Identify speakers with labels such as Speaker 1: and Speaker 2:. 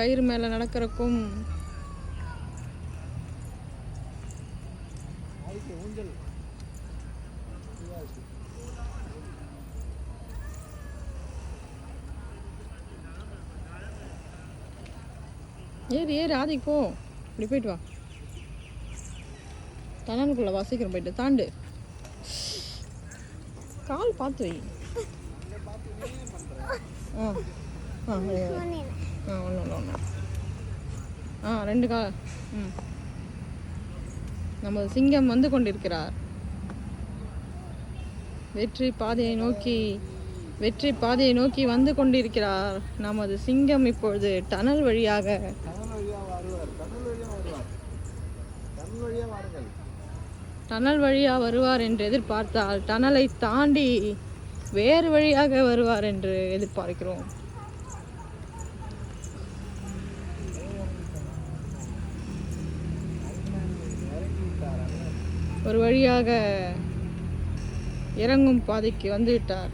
Speaker 1: கயிறு மேலே நடக்கிறக்கும் ஏறு ஏறு ஆதிக்கு போ. இப்படி போயிட்டு வா. டனலுக்குள்ள வாசிக்கிறோம். போயிட்டு தாண்டு. கால் பார்த்து வை. ரெண்டு கால். நமது சிங்கம் வந்து கொண்டிருக்கிறார். வெற்றி பாதையை நோக்கி வந்து கொண்டிருக்கிறார் நமது சிங்கம். இப்பொழுது டனல் வழியாக வருவார் என்று எதிர்பார்த்தால் டனலை தாண்டி வேறு வழியாக வருவார் என்று எதிர்பார்க்கிறோம். ஒரு வழியாக இறங்கும் பாதைக்கு வந்து விட்டார்.